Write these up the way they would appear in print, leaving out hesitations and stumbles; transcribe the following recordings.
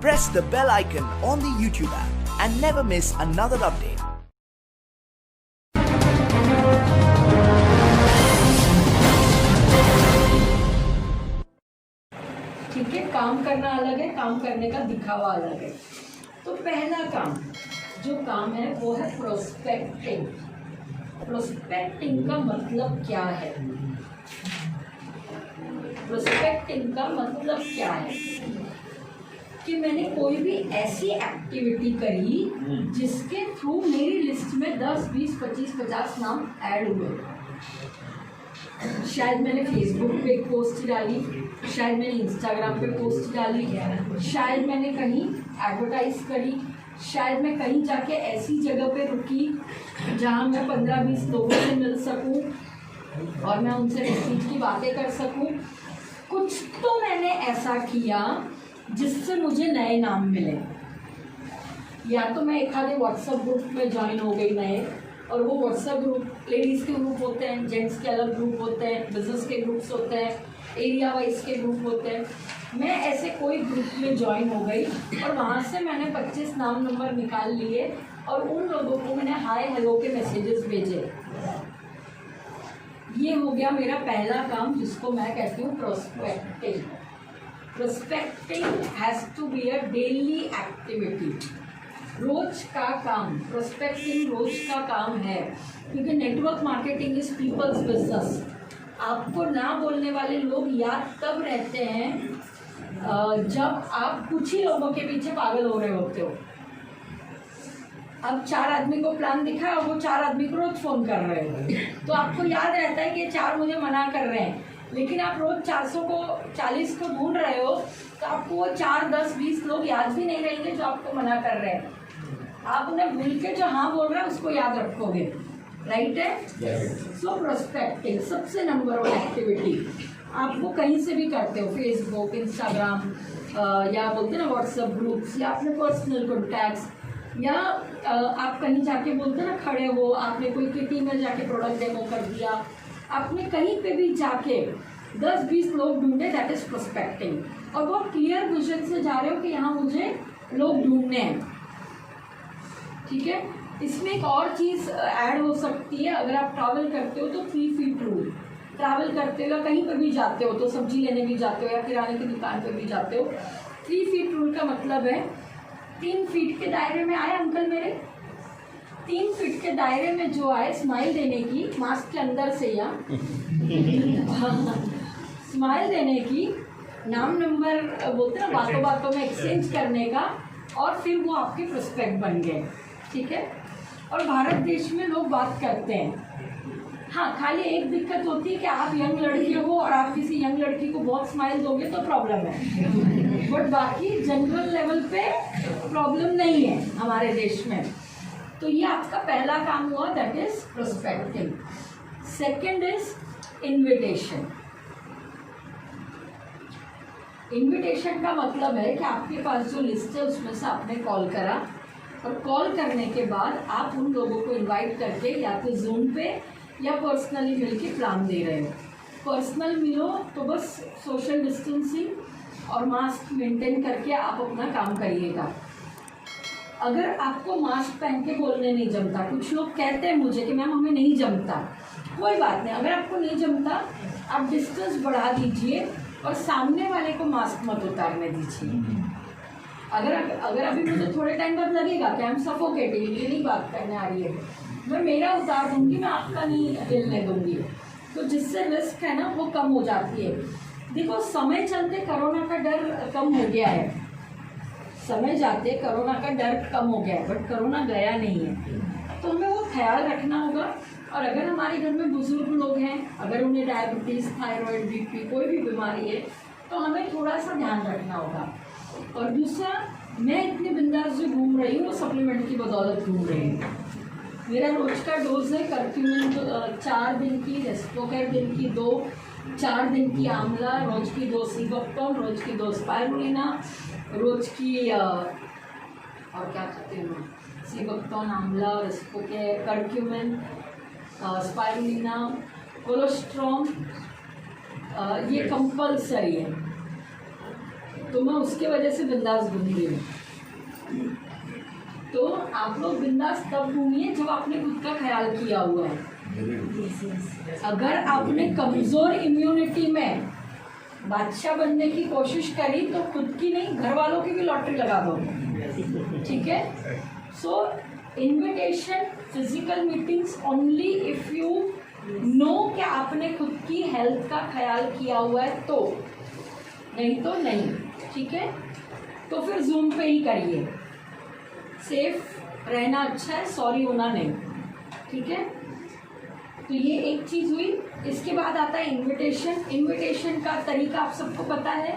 Press the bell icon on the YouTube app and never miss another update. ठीक है, काम करना अलग है, काम करने का दिखावा अलग है। तो पहला काम जो काम है वो है प्रोस्पेक्टिंग। प्रोस्पेक्टिंग का मतलब क्या है? प्रोस्पेक्टिंग का मतलब क्या है कि मैंने कोई भी ऐसी एक्टिविटी करी जिसके थ्रू मेरी लिस्ट में 10, 20, 25, 50 नाम ऐड हुए। शायद मैंने फेसबुक पे एक पोस्ट डाली, शायद मैंने इंस्टाग्राम पे पोस्ट डाली, शायद मैंने कहीं एडवर्टाइज करी, शायद मैं कहीं जाके ऐसी जगह पे रुकी जहाँ मैं 15-20 लोगों से मिल सकूं और मैं उनसे इस चीज़ की बातें कर सकूं। कुछ तो मैंने ऐसा किया जिससे मुझे नए नाम मिले। या तो मैं एक आधे व्हाट्सएप ग्रुप में ज्वाइन हो गई नए, और वो व्हाट्सएप ग्रुप लेडीज़ के ग्रुप होते हैं, जेंट्स के अलग ग्रुप होते हैं, बिजनेस के ग्रुप्स होते हैं, एरिया वाइज के ग्रुप होते हैं। मैं ऐसे कोई ग्रुप में ज्वाइन हो गई और वहाँ से मैंने 25 नाम नंबर निकाल लिए और उन लोगों को मैंने हाय हेलो के मैसेजेस भेजे। ये हो गया मेरा पहला काम, जिसको मैं कहती हूँ prospecting. Prospecting has to be a daily activity, रोज का काम। प्रोस्पेक्टिंग रोज का काम है, क्योंकि network marketing is people's business. आपको ना बोलने वाले लोग याद तब रहते हैं जब आप कुछ ही लोगों के पीछे पागल हो रहे होते हो। अब 4 आदमी को प्लान दिखा और वो 4 आदमी को रोज फोन कर रहे हो, तो आपको याद रहता है कि 4 मुझे मना कर रहे हैं, लेकिन आप रोज 400 को 40 को ढूंढ रहे हो, तो आपको वो 4, 10, 20 लोग याद भी नहीं रहेंगे जो आपको मना कर रहे हैं। आप उन्हें भूल के जो हाँ बोल रहे हैं उसको याद रखोगे, राइट है? सो प्रोस्पेक्टिंग सबसे नंबर 1 एक्टिविटी। आप वो कहीं से भी करते हो, फेसबुक, इंस्टाग्राम, या बोलते हैं ना व्हाट्सएप ग्रुप्स, या अपने पर्सनल कॉन्टैक्ट्स, या आप कहीं जाके बोलते हैं ना खड़े हो, आपने कोई किटी में जाके प्रोडक्ट डेमो कर दिया, आपने कहीं पे भी जाके 10-20 लोग ढूंढे, दैट इज प्रोस्पेक्टिंग। और बहुत क्लियर विजन से जा रहे हो कि यहाँ मुझे लोग ढूंढने हैं, ठीक है? इसमें एक और चीज़ ऐड हो सकती है। अगर आप ट्रैवल करते हो तो 3 फीट रूल। ट्रैवल करते हो या कहीं पर भी जाते हो, तो सब्जी लेने भी जाते हो या किराने की दुकान पर भी जाते हो, 3 फीट रूल का मतलब है 3 फीट के दायरे में आए अंकल मेरे, 3 फीट के दायरे में जो आए स्माइल देने की, मास्क के अंदर से या स्माइल देने की, नाम नंबर बोलते ना बातों बातों में एक्सचेंज करने का, और फिर वो आपके प्रोस्पेक्ट बन गए, ठीक है? और भारत देश में लोग बात करते हैं। हाँ, खाली एक दिक्कत होती है कि आप यंग लड़की हो और आप किसी यंग लड़की को बहुत स्माइल दोगे तो प्रॉब्लम है, बट बाकी जनरल लेवल पे प्रॉब्लम नहीं है हमारे देश में। तो ये आपका पहला काम हुआ, that is prospecting. Second is invitation. Invitation का मतलब है कि आपके पास जो लिस्ट है उसमें से आपने कॉल करा, और कॉल करने के बाद आप उन लोगों को इनवाइट करके या तो जूम पे या पर्सनली मिल के प्लान दे रहे हो। पर्सनल मिलो तो बस सोशल डिस्टेंसिंग और मास्क मेंटेन करके आप अपना काम करिएगा। अगर आपको मास्क पहन के बोलने नहीं जमता, कुछ लोग कहते हैं मुझे कि मैम हमें नहीं जमता, कोई बात नहीं। अगर आपको नहीं जमता, आप डिस्टेंस बढ़ा दीजिए और सामने वाले को मास्क मत उतारने दीजिए। अगर अभी मुझे थोड़े टाइम बाद लगेगा कि आई एम सफोकेटिंग, ये नहीं बात करने आ रही है, मैं मेरा उतार दूंगी, मैं आपका नहीं हिलने दूंगी, तो जिससे रिस्क है ना वो कम हो जाती है। देखो, समय चलते कोरोना का डर कम हो गया है, समय जाते कोरोना का डर कम हो गया है, बट कोरोना गया नहीं है, तो हमें वो ख्याल रखना होगा। और अगर हमारे घर में बुजुर्ग लोग हैं, अगर उन्हें डायबिटीज़, थायराइड, बीपी, कोई भी बीमारी है, तो हमें थोड़ा सा ध्यान रखना होगा। और दूसरा, मैं इतनी बिंदास जो घूम रही हूँ वो सप्लीमेंट की बदौलत घूम रही हूँ। मेरा रोज का डोज है कर्क्यूमिन 4 दिन की, रेस्पोकेर दिन की 2, 4 दिन की आंवला, रोज की 2 सीबकटोन, रोज की 2 स्पाइरुलिना, रोज की और क्या खाते हैं, सीबकटोन, आंवला, रेस्पोकेर, कर्क्यूमिन, स्पाइरुलिना, कोलोस्ट्रॉम, ये कंपल्सरी है। तो मैं उसके वजह से बिंदास घूम रही हूँ। तो आप लोग बिंदास तब घूमिए जब आपने खुद का ख्याल किया हुआ है। अगर आपने कमजोर इम्यूनिटी में बादशाह बनने की कोशिश करी तो खुद की नहीं, घर वालों की भी लॉटरी लगा दो। ठीक है। So invitation physical meetings only if you know कि आपने खुद की हेल्थ का ख्याल किया हुआ है, तो नहीं तो नहीं। ठीक है। तो फिर जूम पे ही करिए, सेफ रहना अच्छा है, सॉरी होना नहीं। ठीक है। तो ये एक चीज़ हुई। इसके बाद आता है इनविटेशन। इनविटेशन का तरीका आप सबको पता है।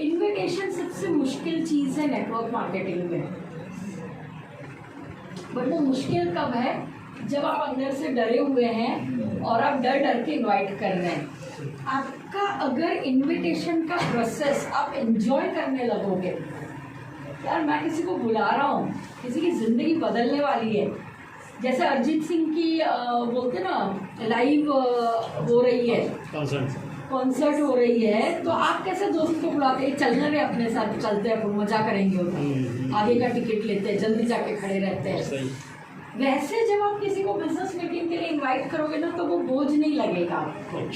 इनविटेशन सबसे मुश्किल चीज़ है नेटवर्क मार्केटिंग में। बट वो मुश्किल कब है? जब आप अंदर से डरे हुए हैं और आप डर डर के इनवाइट कर रहे हैं। आपका अगर इनविटेशन का प्रोसेस आप एंजॉय करने लगोगे, यार मैं किसी को बुला रहा हूँ, किसी की ज़िंदगी बदलने वाली है। जैसे अरिजीत सिंह की बोलते ना लाइव हो रही है, कॉन्सर्ट हो रही है, तो आप कैसे दोस्त को बुलाते हैं, चलना रे अपने साथ, चलते हैं अपन मजा करेंगे, होता आगे का टिकट लेते हैं, जल्दी जाके खड़े रहते हैं। वैसे जब आप किसी को बिजनेस मीटिंग के लिए इनवाइट करोगे ना, तो वो बोझ नहीं लगेगा आपको।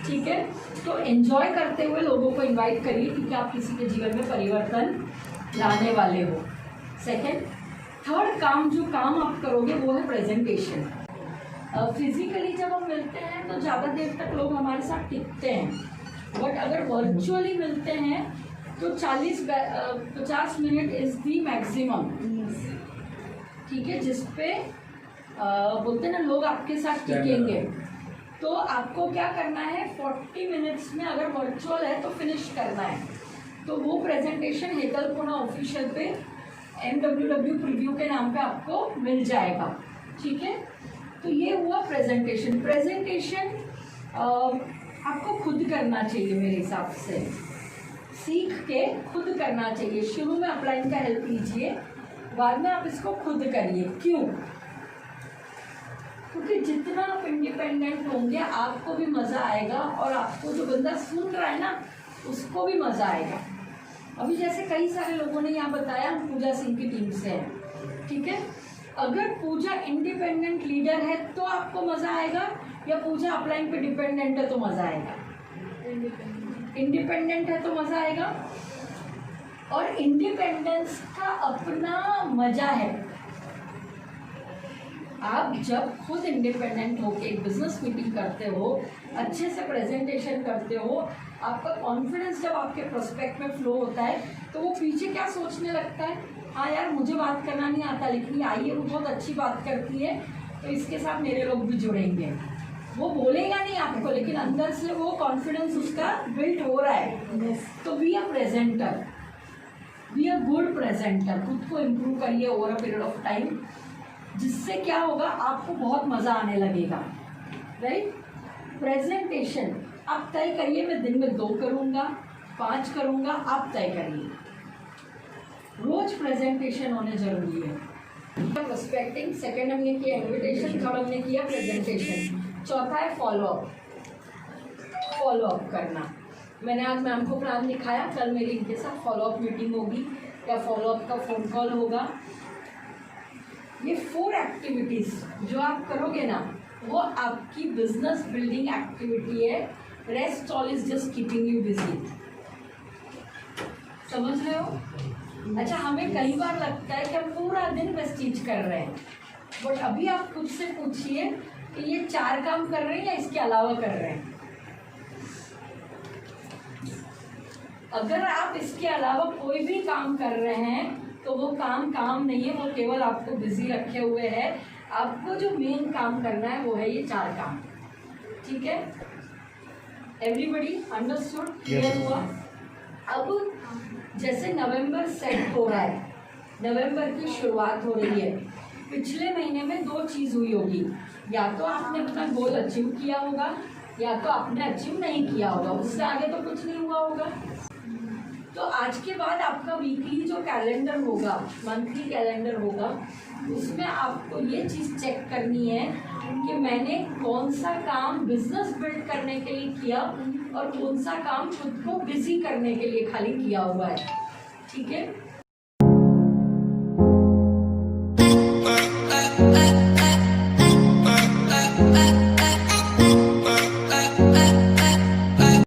ठीक है। तो एंजॉय करते हुए लोगों को इनवाइट करिए, क्योंकि आप किसी के जीवन में परिवर्तन लाने वाले हो। सेकेंड, थर्ड काम, जो काम आप करोगे वो है प्रेजेंटेशन। फिजिकली जब हम मिलते हैं तो ज़्यादा देर तक लोग हमारे साथ टिकते हैं, बट अगर वर्चुअली मिलते हैं तो 40-50 मिनट इज़ दी मैक्सिमम। ठीक है। जिसपे बोलते हैं ना लोग आपके साथ टिकेंगे। तो आपको क्या करना है, 40 मिनट्स में अगर वर्चुअल है तो फिनिश करना है। तो वो प्रेजेंटेशन हेतलपुरा ऑफिशियल पे MWW प्रीव्यू के नाम पे आपको मिल जाएगा। ठीक है। तो ये हुआ प्रेजेंटेशन। प्रेजेंटेशन आपको खुद करना चाहिए मेरे हिसाब से, सीख के खुद करना चाहिए। शुरू में अपलाइन का हेल्प लीजिए, बाद में आप इसको खुद करिए। क्यों? क्योंकि जितना आप इंडिपेंडेंट होंगे आपको भी मज़ा आएगा, और आपको जो बंदा सुन रहा है ना उसको भी मज़ा आएगा। अभी जैसे कई सारे लोगों ने यहाँ बताया हम पूजा सिंह की टीम से हैं। ठीक है। अगर पूजा इंडिपेंडेंट लीडर है तो आपको मज़ा आएगा, या पूजा अपलाइन पे डिपेंडेंट है तो मज़ा आएगा? इंडिपेंडेंट है तो मज़ा आएगा। और इंडिपेंडेंस का अपना मजा है। आप जब खुद इंडिपेंडेंट होकर एक बिजनेस मीटिंग करते हो, अच्छे से प्रेजेंटेशन करते हो, आपका कॉन्फिडेंस जब आपके प्रोस्पेक्ट में फ्लो होता है, तो वो पीछे क्या सोचने लगता है, हाँ यार मुझे बात करना नहीं आता, लेकिन आई है वो बहुत अच्छी बात करती है, तो इसके साथ मेरे लोग भी जुड़ेंगे। वो बोलेगा नहीं आपको, लेकिन अंदर से वो कॉन्फिडेंस उसका बिल्ड हो रहा है। तो be a presenter, be a good presenter. खुद को इम्प्रूव करिए over a period of time, जिससे क्या होगा, आपको बहुत मज़ा आने लगेगा। राइट। प्रेजेंटेशन आप तय करिए, मैं दिन में 2 करूँगा, 5 करूँगा, आप तय करिए। रोज प्रेजेंटेशन होने जरूरी है। प्रोस्पेक्टिंग, सेकेंड हमने किया इन्विटेशन, थर्ड हमने किया प्रेजेंटेशन, चौथा है फॉलोअप। फॉलोअप करना। मैंने आज मैम को प्लान दिखाया, कल मेरी इनके साथ फॉलोअप मीटिंग होगी या फॉलोअप का फ़ोन कॉल होगा। ये 4 एक्टिविटीज़ जो आप करोगे ना, वो आपकी बिजनेस बिल्डिंग एक्टिविटी है। Rest all is just keeping you busy. समझ रहे हो? अच्छा, हमें कई बार लगता है कि हम पूरा दिन वेस्टेज कर रहे हैं, बट अभी आप खुद से पूछिए कि ये 4 काम कर रहे हैं या इसके अलावा कर रहे हैं। अगर आप इसके अलावा कोई भी काम कर रहे हैं तो वो काम नहीं है, वो केवल आपको बिजी रखे हुए है। आपको जो मेन काम करना है वो है ये 4 काम। ठीक है। Everybody understood? क्लियर हुआ? अब जैसे नवंबर सेट हो रहा है, नवंबर की शुरुआत हो रही है, पिछले महीने में 2 चीज़ हुई होगी, या तो आपने अपना गोल अचीव किया होगा, या तो आपने अचीव नहीं किया होगा, उससे आगे तो कुछ नहीं हुआ होगा। तो आज के बाद आपका वीकली जो कैलेंडर होगा, मंथली कैलेंडर होगा, उसमें आपको ये चीज़ चेक करनी है कि मैंने कौन सा काम बिजनेस बिल्ड करने के लिए किया और कौन सा काम खुद को बिजी करने के लिए खाली किया हुआ है, ठीक है।